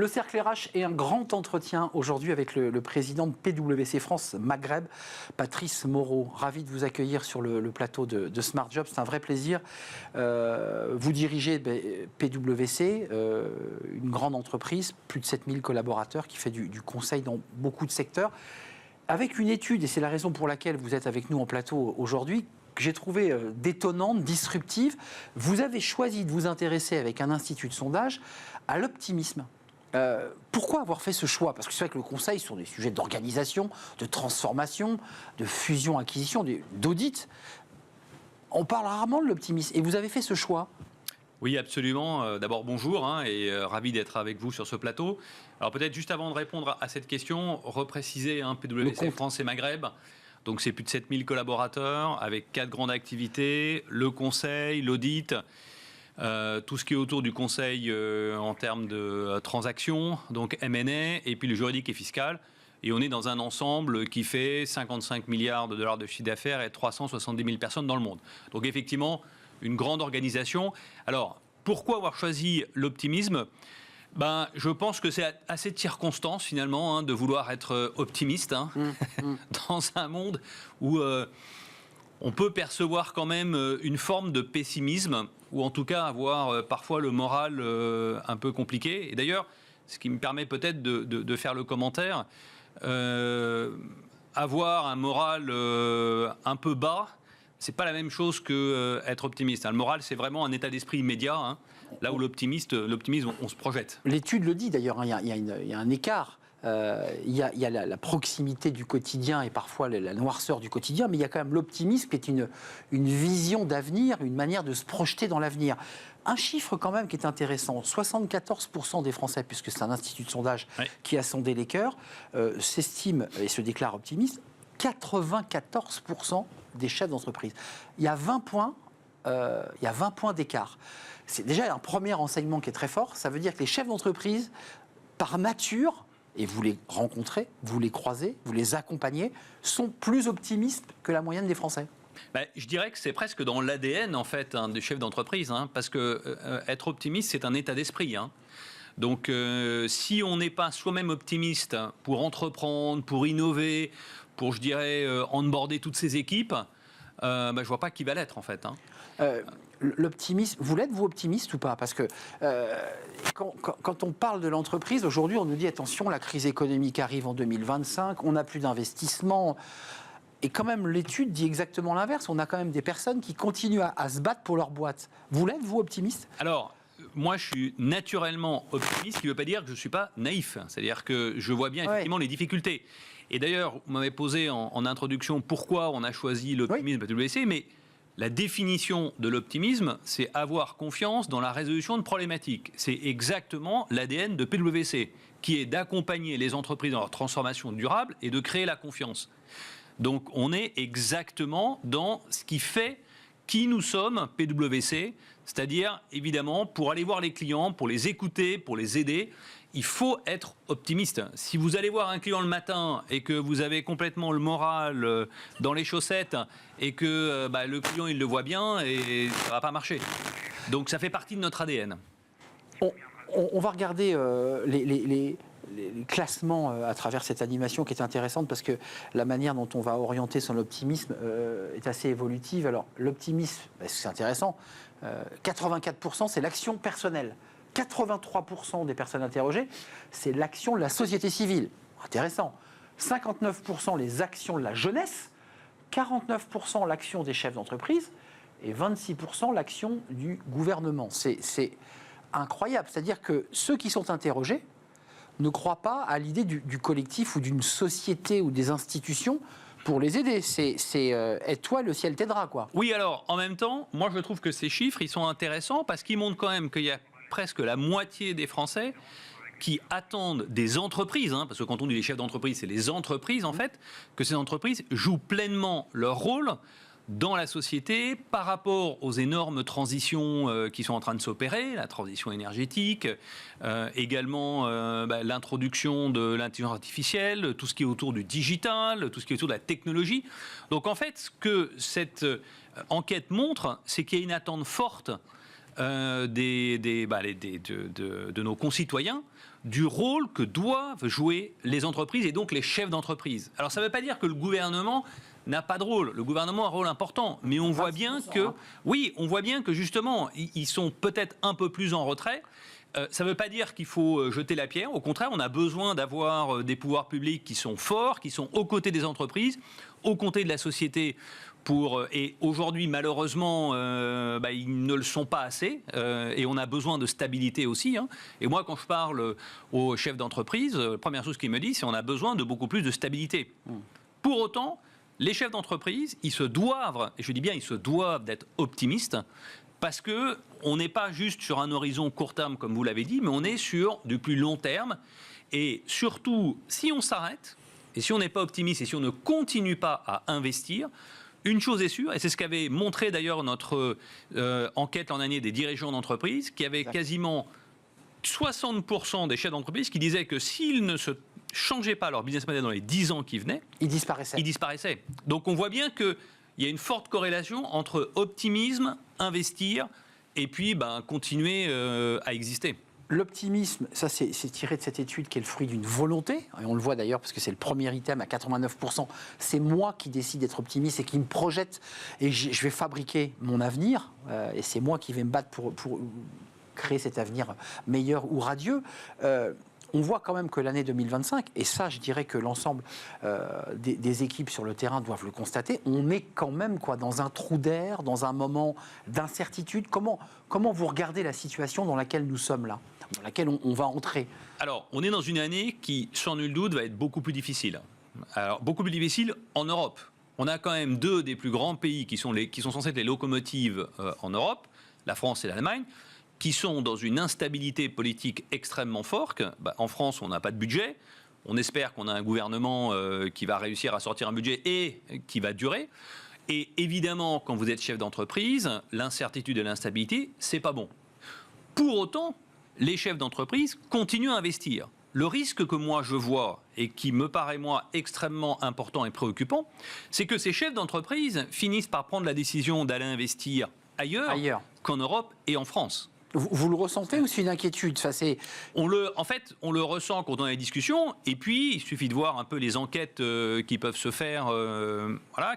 Le Cercle RH est un grand entretien aujourd'hui avec le président de PwC France Maghreb, Patrice Moreau. Ravi de vous accueillir sur le plateau de Smart Job, c'est un vrai plaisir. Vous dirigez PwC, une grande entreprise, plus de 7000 collaborateurs qui fait du conseil dans beaucoup de secteurs. Avec une étude, et c'est la raison pour laquelle vous êtes avec nous en plateau aujourd'hui, que j'ai trouvé détonnante, disruptive, vous avez choisi de vous intéresser avec un institut de sondage à l'optimisme. Pourquoi avoir fait ce choix? Parce que c'est vrai que le conseil, sur des sujets d'organisation, de transformation, de fusion-acquisition, d'audit, on parle rarement de l'optimisme. Et vous avez fait ce choix. Oui, absolument. D'abord, bonjour et ravi d'être avec vous sur ce plateau. Alors peut-être juste avant de répondre à cette question, repréciser PwC France et Maghreb. Donc c'est plus de 7000 collaborateurs avec 4 grandes activités, le conseil, l'audit, tout ce qui est autour du conseil en termes de transactions, donc M&A, et puis le juridique et fiscal. Et on est dans un ensemble qui fait 55 milliards de dollars de chiffre d'affaires et 370 000 personnes dans le monde. Donc effectivement, une grande organisation. Alors, pourquoi avoir choisi l'optimisme ? Je pense que c'est assez de circonstance finalement de vouloir être optimiste dans un monde où on peut percevoir quand même une forme de pessimisme ou en tout cas avoir parfois le moral un peu compliqué. Et d'ailleurs, ce qui me permet peut-être de faire le commentaire, avoir un moral un peu bas, c'est pas la même chose que être optimiste. Le moral, c'est vraiment un état d'esprit immédiat. Là où l'optimisme, on se projette. L'étude le dit d'ailleurs, il y a un écart. Il y a la proximité du quotidien et parfois la noirceur du quotidien, mais il y a quand même l'optimisme qui est une vision d'avenir, une manière de se projeter dans l'avenir. Un chiffre quand même qui est intéressant, 74% des Français, puisque c'est un institut de sondage qui a sondé les cœurs, s'estiment et se déclarent optimistes. 94% des chefs d'entreprise. Il y a 20 points d'écart. C'est déjà un premier enseignement qui est très fort. Ça veut dire que les chefs d'entreprise, par nature, et vous les rencontrez, vous les croisez, vous les accompagnez, sont plus optimistes que la moyenne des Français. Je dirais que c'est presque dans l'ADN en fait des chefs d'entreprise, parce que être optimiste, c'est un état d'esprit. Donc, si on n'est pas soi-même optimiste pour entreprendre, pour innover, pour, je dirais, onboarder toutes ces équipes, je ne vois pas qui va l'être, en fait. L'optimisme, vous l'êtes, vous, optimiste ou pas? Parce que quand on parle de l'entreprise, aujourd'hui, on nous dit, attention, la crise économique arrive en 2025, on n'a plus d'investissement. Et quand même, l'étude dit exactement l'inverse. On a quand même des personnes qui continuent à se battre pour leur boîte. Vous l'êtes, vous, optimiste? Alors, moi, je suis naturellement optimiste, ce qui ne veut pas dire que je ne suis pas naïf. C'est-à-dire que je vois bien effectivement les difficultés. Et d'ailleurs, vous m'avez posé en introduction pourquoi on a choisi l'optimisme à PwC, mais la définition de l'optimisme, c'est avoir confiance dans la résolution de problématiques. C'est exactement l'ADN de PwC, qui est d'accompagner les entreprises dans leur transformation durable et de créer la confiance. Donc, on est exactement dans ce qui fait qui nous sommes, PwC, c'est-à-dire, évidemment, pour aller voir les clients, pour les écouter, pour les aider, il faut être optimiste. Si vous allez voir un client le matin et que vous avez complètement le moral dans les chaussettes et que le client, il le voit bien, et ça ne va pas marcher. Donc, ça fait partie de notre ADN. On va regarder les classements à travers cette animation qui est intéressante parce que la manière dont on va orienter son optimisme est assez évolutive. Alors, l'optimisme, c'est intéressant. 84%, c'est l'action personnelle. 83% des personnes interrogées, c'est l'action de la société civile. Intéressant. 59% les actions de la jeunesse, 49% l'action des chefs d'entreprise et 26% l'action du gouvernement. C'est incroyable. C'est-à-dire que ceux qui sont interrogés ne croient pas à l'idée du collectif ou d'une société ou des institutions pour les aider. C'est aide-toi, le ciel t'aidera, quoi. Oui, alors, en même temps, moi je trouve que ces chiffres, ils sont intéressants parce qu'ils montrent quand même qu'il y a presque la moitié des Français qui attendent des entreprises, parce que quand on dit les chefs d'entreprise, c'est les entreprises en fait, que ces entreprises jouent pleinement leur rôle dans la société par rapport aux énormes transitions qui sont en train de s'opérer, la transition énergétique, également l'introduction de l'intelligence artificielle, tout ce qui est autour du digital, tout ce qui est autour de la technologie. Donc en fait, ce que cette enquête montre, c'est qu'il y a une attente forte de nos concitoyens du rôle que doivent jouer les entreprises et donc les chefs d'entreprise. Alors ça ne veut pas dire que le gouvernement n'a pas de rôle. Le gouvernement a un rôle important, mais on voit bien que, oui, on voit bien que justement, ils sont peut-être un peu plus en retrait. Ça ne veut pas dire qu'il faut jeter la pierre. Au contraire, on a besoin d'avoir des pouvoirs publics qui sont forts, qui sont aux côtés des entreprises, aux côtés de la société. Et aujourd'hui, malheureusement, ils ne le sont pas assez. Et on a besoin de stabilité aussi. Et moi, quand je parle aux chefs d'entreprise, la première chose qu'ils me disent, c'est qu'on a besoin de beaucoup plus de stabilité. Pour autant, les chefs d'entreprise, ils se doivent, et je dis bien, ils se doivent d'être optimistes. Parce qu'on n'est pas juste sur un horizon court terme, comme vous l'avez dit, mais on est sur du plus long terme. Et surtout, si on s'arrête, et si on n'est pas optimiste, et si on ne continue pas à investir, une chose est sûre, et c'est ce qu'avait montré d'ailleurs notre enquête l'an dernier des dirigeants d'entreprise, qui avait quasiment 60% des chefs d'entreprise qui disaient que s'ils ne se changeaient pas leur business model dans les 10 ans qui venaient, ils disparaissaient. Donc on voit bien que il y a une forte corrélation entre optimisme, investir, et puis continuer à exister. L'optimisme, ça c'est tiré de cette étude qui est le fruit d'une volonté, et on le voit d'ailleurs parce que c'est le premier item à 89%, c'est moi qui décide d'être optimiste et qui me projette, et je vais fabriquer mon avenir, et c'est moi qui vais me battre pour créer cet avenir meilleur ou radieux. On voit quand même que l'année 2025, et ça je dirais que l'ensemble des équipes sur le terrain doivent le constater, on est quand même dans un trou d'air, dans un moment d'incertitude. Comment vous regardez la situation dans laquelle nous sommes là, dans laquelle on va entrer? Alors, on est dans une année qui, sans nul doute, va être beaucoup plus difficile. Alors, beaucoup plus difficile en Europe. On a quand même deux des plus grands pays qui sont censés être les locomotives en Europe, la France et l'Allemagne, qui sont dans une instabilité politique extrêmement forte. En France, on n'a pas de budget. On espère qu'on a un gouvernement qui va réussir à sortir un budget et qui va durer. Et évidemment, quand vous êtes chef d'entreprise, l'incertitude et l'instabilité, c'est pas bon. Pour autant, les chefs d'entreprise continuent à investir. Le risque que moi je vois, et qui me paraît moi extrêmement important et préoccupant, c'est que ces chefs d'entreprise finissent par prendre la décision d'aller investir ailleurs. Qu'en Europe et en France. Vous le ressentez ou c'est une inquiétude? On le ressent quand on a des discussions, et puis il suffit de voir un peu les enquêtes qui peuvent se faire,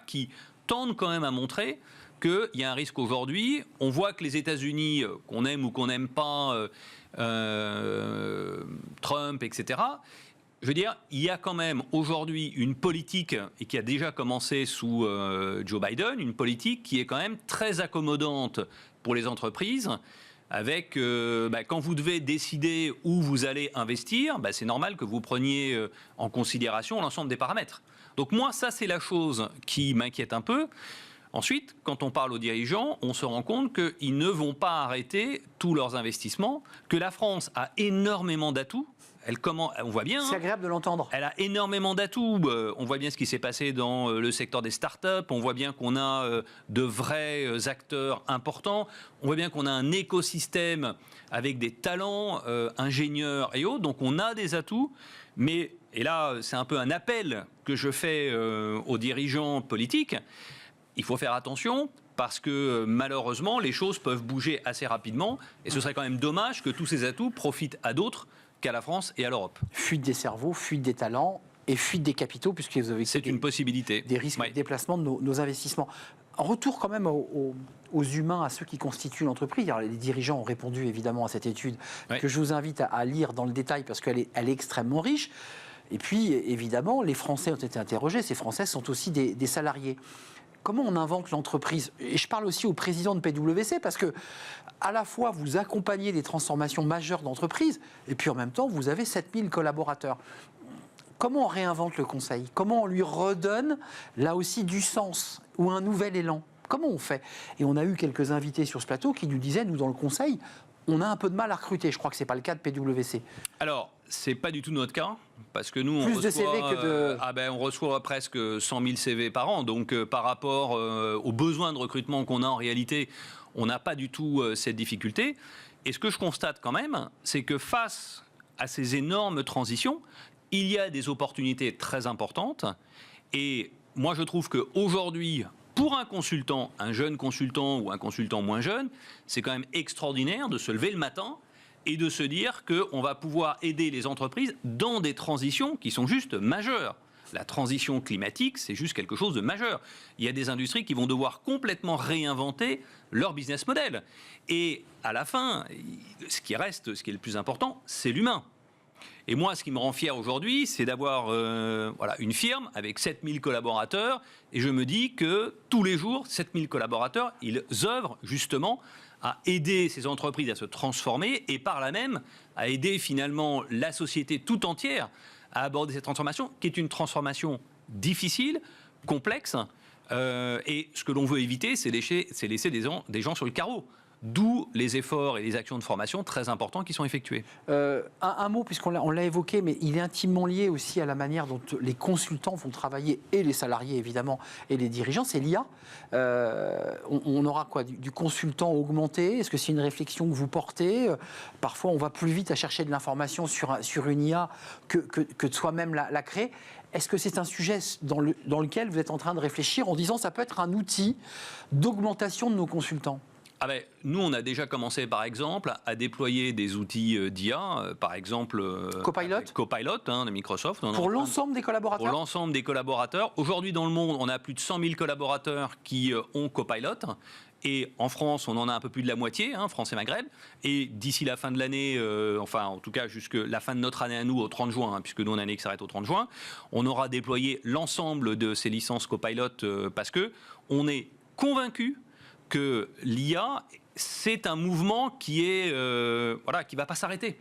qui tendent quand même à montrer qu'il y a un risque aujourd'hui. On voit que les États-Unis, qu'on aime ou qu'on n'aime pas, Trump, etc., je veux dire, il y a quand même aujourd'hui une politique, et qui a déjà commencé sous Joe Biden, une politique qui est quand même très accommodante pour les entreprises, avec, quand vous devez décider où vous allez investir, c'est normal que vous preniez en considération l'ensemble des paramètres. Donc moi, ça c'est la chose qui m'inquiète un peu. Ensuite, quand on parle aux dirigeants, on se rend compte qu'ils ne vont pas arrêter tous leurs investissements, que la France a énormément d'atouts. On voit bien. C'est agréable de l'entendre. Elle a énormément d'atouts. On voit bien ce qui s'est passé dans le secteur des startups. On voit bien qu'on a de vrais acteurs importants. On voit bien qu'on a un écosystème avec des talents, ingénieurs et autres. Donc on a des atouts. Mais, et là, c'est un peu un appel que je fais aux dirigeants politiques. Il faut faire attention. Parce que malheureusement, les choses peuvent bouger assez rapidement. Et ce serait quand même dommage que tous ces atouts profitent à d'autres qu'à la France et à l'Europe. Fuite des cerveaux, fuite des talents et fuite des capitaux, puisque vous avez une possibilité. Des risques de déplacement de nos investissements. En retour quand même aux humains, à ceux qui constituent l'entreprise. Alors, les dirigeants ont répondu évidemment à cette étude que je vous invite à lire dans le détail parce qu'elle est extrêmement riche. Et puis évidemment, les Français ont été interrogés. Ces Français sont aussi des salariés. Comment on invente l'entreprise? Et je parle aussi au président de PwC parce que à la fois vous accompagnez des transformations majeures d'entreprise et puis en même temps vous avez 7000 collaborateurs. Comment on réinvente le conseil? Comment on lui redonne là aussi du sens ou un nouvel élan? Comment on fait? Et on a eu quelques invités sur ce plateau qui nous disaient, nous dans le conseil, on a un peu de mal à recruter. Je crois que ce n'est pas le cas de PwC. Alors, ce n'est pas du tout notre cas, parce que nous, Plus de CV que de... on reçoit presque 100 000 CV par an. Donc, par rapport aux besoins de recrutement qu'on a en réalité, on n'a pas du tout cette difficulté. Et ce que je constate quand même, c'est que face à ces énormes transitions, il y a des opportunités très importantes. Et moi, je trouve qu'aujourd'hui, pour un consultant, un jeune consultant ou un consultant moins jeune, c'est quand même extraordinaire de se lever le matin et de se dire qu'on va pouvoir aider les entreprises dans des transitions qui sont juste majeures. La transition climatique, c'est juste quelque chose de majeur. Il y a des industries qui vont devoir complètement réinventer leur business model. Et à la fin, ce qui reste, ce qui est le plus important, c'est l'humain. Et moi, ce qui me rend fier aujourd'hui, c'est d'avoir une firme avec 7000 collaborateurs. Et je me dis que tous les jours, 7000 collaborateurs, ils œuvrent justement à aider ces entreprises à se transformer et par là même à aider finalement la société tout entière à aborder cette transformation, qui est une transformation difficile, complexe. Et ce que l'on veut éviter, c'est laisser des gens sur le carreau. D'où les efforts et les actions de formation très importants qui sont effectués. Un mot, puisqu'on l'a évoqué, mais il est intimement lié aussi à la manière dont les consultants vont travailler, et les salariés évidemment, et les dirigeants, c'est l'IA. On aura quoi, du consultant augmenté? Est-ce que c'est une réflexion que vous portez? Parfois, on va plus vite à chercher de l'information sur une IA que de soi-même la créer. Est-ce que c'est un sujet dans lequel vous êtes en train de réfléchir en disant que ça peut être un outil d'augmentation de nos consultants? Nous, on a déjà commencé, par exemple, à déployer des outils d'IA, par exemple Copilot de Microsoft. Pour l'ensemble des collaborateurs? Pour l'ensemble des collaborateurs. Aujourd'hui, dans le monde, on a plus de 100 000 collaborateurs qui ont Copilot. Et en France, on en a un peu plus de la moitié, France et Maghreb. Et d'ici la fin de l'année, en tout cas jusqu'à la fin de notre année à nous, au 30 juin, puisque nous, on a une année qui s'arrête au 30 juin, on aura déployé l'ensemble de ces licences Copilot parce qu'on est convaincu que l'IA, c'est un mouvement qui ne va pas s'arrêter.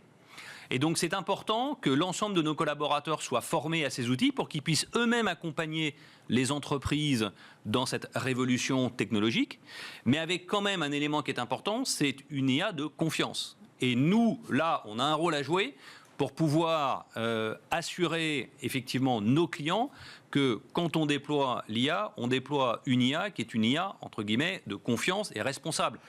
Et donc, c'est important que l'ensemble de nos collaborateurs soient formés à ces outils pour qu'ils puissent eux-mêmes accompagner les entreprises dans cette révolution technologique, mais avec quand même un élément qui est important, c'est une IA de confiance. Et nous, là, on a un rôle à jouer pour pouvoir assurer effectivement nos clients que quand on déploie l'IA, on déploie une IA qui est une IA, entre guillemets, de confiance et responsable.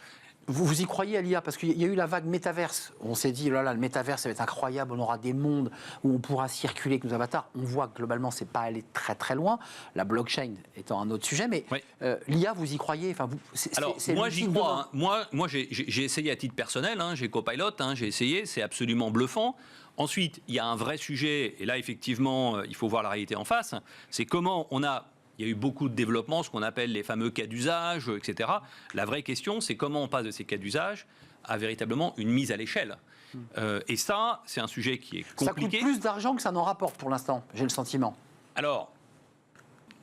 Vous y croyez à l'IA? Parce qu'il y a eu la vague métaverse. On s'est dit, le métaverse, ça va être incroyable, on aura des mondes où on pourra circuler avec nos avatars. On voit que globalement, c'est pas allé très très loin. La blockchain étant un autre sujet, mais oui. L'IA, vous y croyez? Alors, moi, j'y crois. Moi, j'ai essayé à titre personnel, j'ai Copilot, j'ai essayé, c'est absolument bluffant. Ensuite, il y a un vrai sujet, et là, effectivement, il faut voir la réalité en face, c'est comment il y a eu beaucoup de développement, ce qu'on appelle les fameux cas d'usage, etc. La vraie question, c'est comment on passe de ces cas d'usage à véritablement une mise à l'échelle. Et ça, c'est un sujet qui est compliqué. Ça coûte plus d'argent que ça n'en rapporte pour l'instant, j'ai le sentiment. Alors,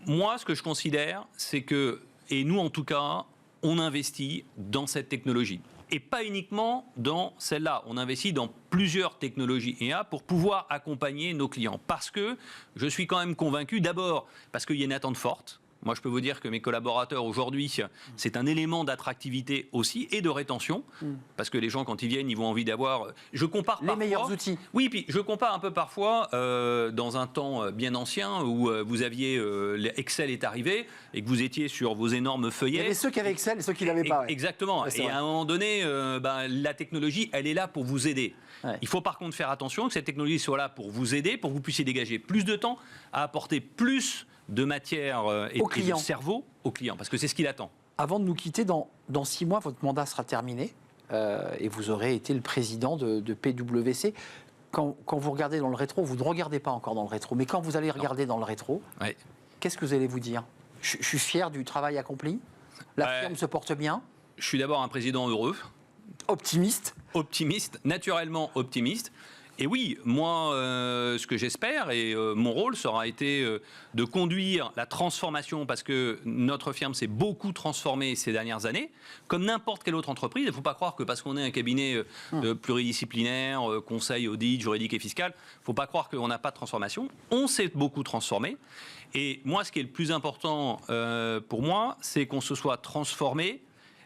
moi, ce que je considère, c'est que, et nous en tout cas, on investit dans cette technologie. Et pas uniquement dans celle-là. On investit dans plusieurs technologies IA pour pouvoir accompagner nos clients. Parce que je suis quand même convaincu, d'abord, parce qu'il y a une attente forte. Moi, je peux vous dire que mes collaborateurs, aujourd'hui, c'est un élément d'attractivité aussi et de rétention. Parce que les gens, quand ils viennent, ils ont envie d'avoir... Je compare les meilleurs outils. Oui, puis je compare un peu parfois dans un temps bien ancien où vous aviez... Excel est arrivé et que vous étiez sur vos énormes feuillets. Il y avait ceux qui avaient Excel et ceux qui ne l'avaient pas. Ouais. Exactement. Et à un moment donné, la technologie, elle est là pour vous aider. Ouais. Il faut par contre faire attention que cette technologie soit là pour vous aider, pour que vous puissiez dégager plus de temps, à apporter plus de matière et de cerveau au client, parce que c'est ce qu'il attend. Avant de nous quitter, dans 6 mois, votre mandat sera terminé et vous aurez été le président de PwC. Quand vous regardez dans le rétro, vous ne regardez pas encore dans le rétro, mais quand vous allez regarder dans le rétro, qu'est-ce que vous allez vous dire? Je suis fier du travail accompli, la firme se porte bien. Je suis d'abord un président heureux. Optimiste. Optimiste, naturellement optimiste. Et oui, moi, ce que j'espère, et mon rôle, ça aura été de conduire la transformation, parce que notre firme s'est beaucoup transformée ces dernières années, comme n'importe quelle autre entreprise. Il ne faut pas croire que parce qu'on est un cabinet pluridisciplinaire, conseil, audit, juridique et fiscal, il ne faut pas croire qu'on n'a pas de transformation. On s'est beaucoup transformé. Et moi, ce qui est le plus important pour moi, c'est qu'on se soit transformé,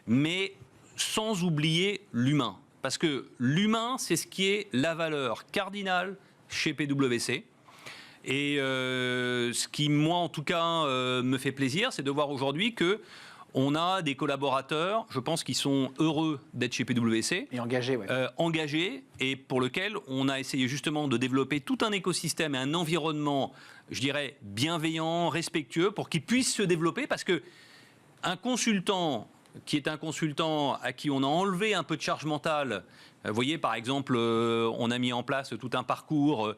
mais sans oublier l'humain. Parce que l'humain, c'est ce qui est la valeur cardinale chez PwC. Et ce qui, moi, en tout cas, me fait plaisir, c'est de voir aujourd'hui qu'on a des collaborateurs, je pense, qui sont heureux d'être chez PwC. Et engagés, oui. Engagés, et pour lequel on a essayé justement de développer tout un écosystème et un environnement, je dirais, bienveillant, respectueux, pour qu'ils puissent se développer. Parce qu'un consultant qui est un consultant à qui on a enlevé un peu de charge mentale. Vous voyez, par exemple, on a mis en place tout un parcours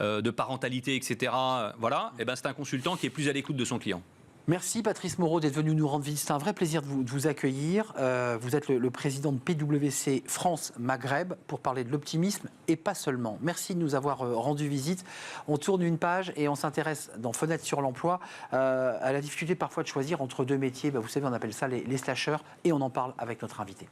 de parentalité, etc. Voilà, et ben c'est un consultant qui est plus à l'écoute de son client. Merci Patrice Moreau d'être venu nous rendre visite. C'est un vrai plaisir de vous accueillir. Vous êtes le président de PwC France Maghreb pour parler de l'optimisme et pas seulement. Merci de nous avoir rendu visite. On tourne une page et on s'intéresse dans Fenêtre sur l'emploi à la difficulté parfois de choisir entre deux métiers. Vous savez, on appelle ça les slasheurs et on en parle avec notre invité.